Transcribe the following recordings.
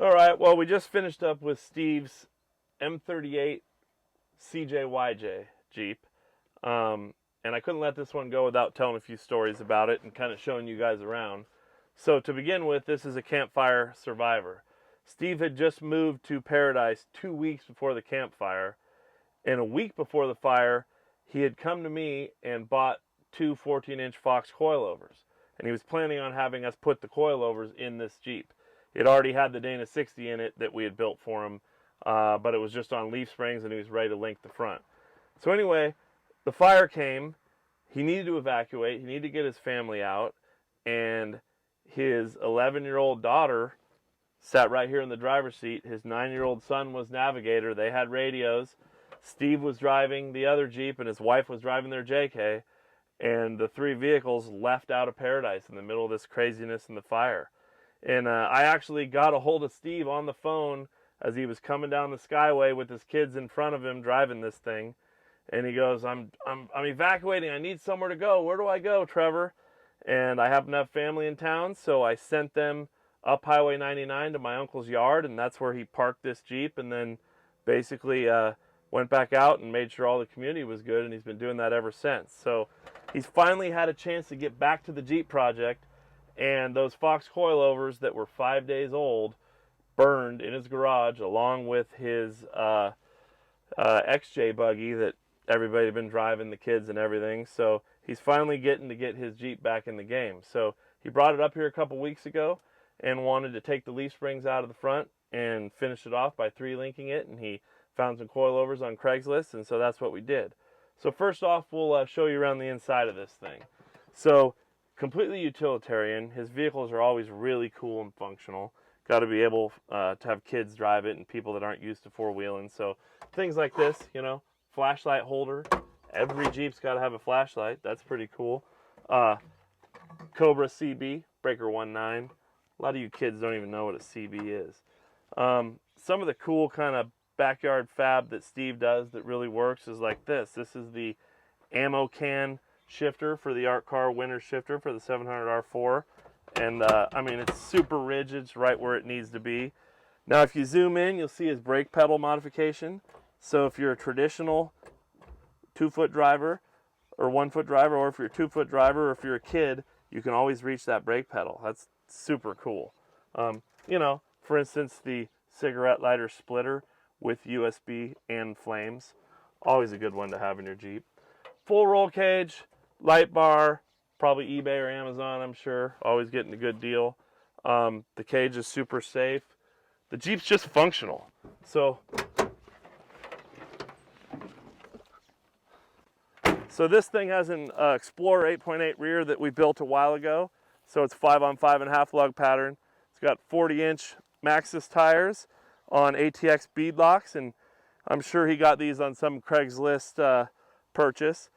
All right, well, we just finished up with Steve's M38 CJ YJ Jeep. And I couldn't let this one go without telling a few stories about it and kind of showing you guys around. So to begin with, this is a campfire survivor. Steve had just moved to Paradise 2 weeks before the campfire, and a week before the fire, he had come to me and bought two 14-inch Fox coilovers. And he was planning on having us put the coilovers in this Jeep. It already had the Dana 60 in it that we had built for him, but it was just on leaf springs and he was ready to link the front. So anyway, the fire came. He needed to evacuate. He needed to get his family out. And his 11-year-old daughter sat right here in the driver's seat. His 9-year-old son was navigator. They had radios. Steve was driving the other Jeep, and his wife was driving their JK. And the three vehicles left out of Paradise in the middle of this craziness in the fire. And I actually got a hold of Steve on the phone as he was coming down the Skyway with his kids in front of him driving this thing. And he goes, I'm evacuating. I need somewhere to go. Where do I go, Trevor? And I happen to have family in town, so I sent them up Highway 99 to my uncle's yard, and that's where he parked this Jeep, and then basically went back out and made sure all the community was good, and he's been doing that ever since. So he's finally had a chance to get back to the Jeep project, and those Fox coilovers that were 5 days old burned in his garage along with his XJ buggy that everybody had been driving, the kids and everything. So he's finally getting to get his Jeep back in the game. So he brought it up here a couple weeks ago and wanted to take the leaf springs out of the front and finish it off by 3-linking it, and he found some coilovers on Craigslist, and so that's what we did. So first off, we'll show you around the inside of this thing. So completely utilitarian. His vehicles are always really cool and functional. Got to be able to have kids drive it and people that aren't used to four-wheeling. So things like this, you know, flashlight holder. Every Jeep's got to have a flashlight. That's pretty cool. Cobra CB, breaker 19. A lot of you kids don't even know what a CB is. Some of the cool kind of backyard fab that Steve does that really works is like this. This is the ammo can shifter for the Art Car winter shifter for the 700 R4. And I mean, it's super rigid. It's right where it needs to be. Now, if you zoom in, you'll see his brake pedal modification. So if you're a traditional 2-foot driver or 1-foot driver, or if you're a 2-foot driver, or if you're a kid, you can always reach that brake pedal. That's super cool. You know, for instance, the cigarette lighter splitter with USB and flames. Always a good one to have in your Jeep. Full roll cage, light bar, probably eBay or Amazon, I'm sure. Always getting a good deal. The cage is super safe. The Jeep's just functional. So this thing has an Explorer 8.8 rear that we built a while ago. So it's 5-on-5.5 lug pattern. It's got 40-inch Maxxis tires on ATX beadlocks, and I'm sure he got these on some Craigslist purchase.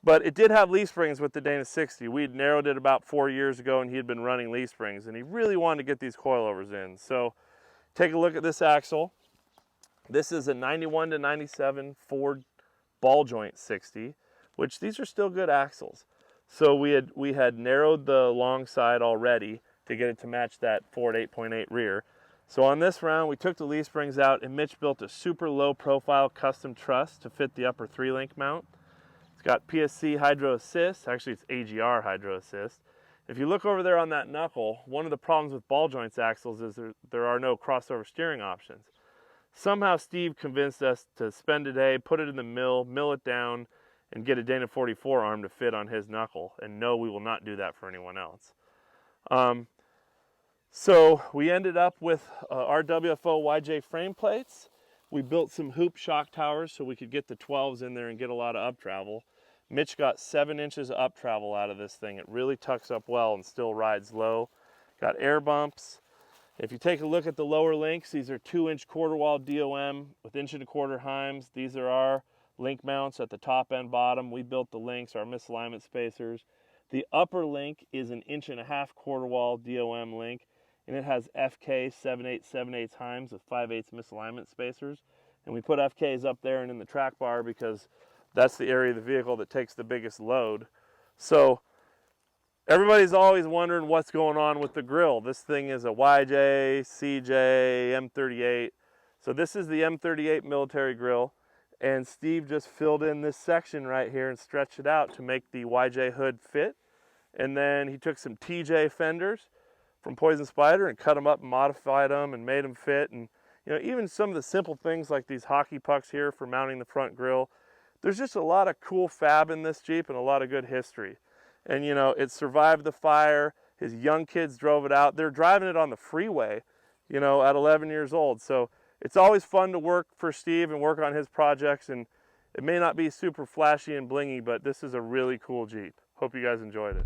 But it did have leaf springs with the Dana 60. We'd narrowed it about 4 years ago, and he had been running leaf springs, and he really wanted to get these coilovers in. So take a look at this axle. This is a 91 to 97 Ford ball joint 60, which these are still good axles. So we had narrowed the long side already to get it to match that Ford 8.8 rear. So on this round, we took the leaf springs out, and Mitch built a super low profile custom truss to fit the upper 3-link mount. It's got PSC hydro assist. Actually, it's AGR hydro assist. If you look over there on that knuckle, one of the problems with ball joints axles is there are no crossover steering options. Somehow Steve convinced us to spend a day, put it in the mill it down, and get a Dana 44 arm to fit on his knuckle. And no, we will not do that for anyone else. So we ended up with RWFO YJ frame plates. We built some hoop shock towers so we could get the 12s in there and get a lot of up travel. Mitch got 7 inches of up travel out of this thing. It really tucks up well and still rides low. Got air bumps. If you take a look at the lower links, these are 2-inch quarter wall DOM with 1.25-inch heims. These are our link mounts at the top and bottom. We built the links, our misalignment spacers. The upper link is an 1.5-inch quarter wall DOM link, and it has FK 7/8 heims with 5/8 misalignment spacers. And we put FKs up there and in the track bar because that's the area of the vehicle that takes the biggest load. So Everybody's always wondering what's going on with the grill. This thing is a YJ, CJ, M38. So this is the M38 military grill, and Steve just filled in this section right here and stretched it out to make the YJ hood fit. And then he took some TJ fenders from Poison Spider and cut them up and modified them and made them fit. And you know, even some of the simple things like these hockey pucks here for mounting the front grill. There's just a lot of cool fab in this Jeep and a lot of good history. And you know, it survived the fire. His young kids drove it out. They're driving it on the freeway, you know, at 11 years old. So it's always fun to work for Steve and work on his projects. And it may not be super flashy and blingy, but this is a really cool Jeep. Hope you guys enjoyed it.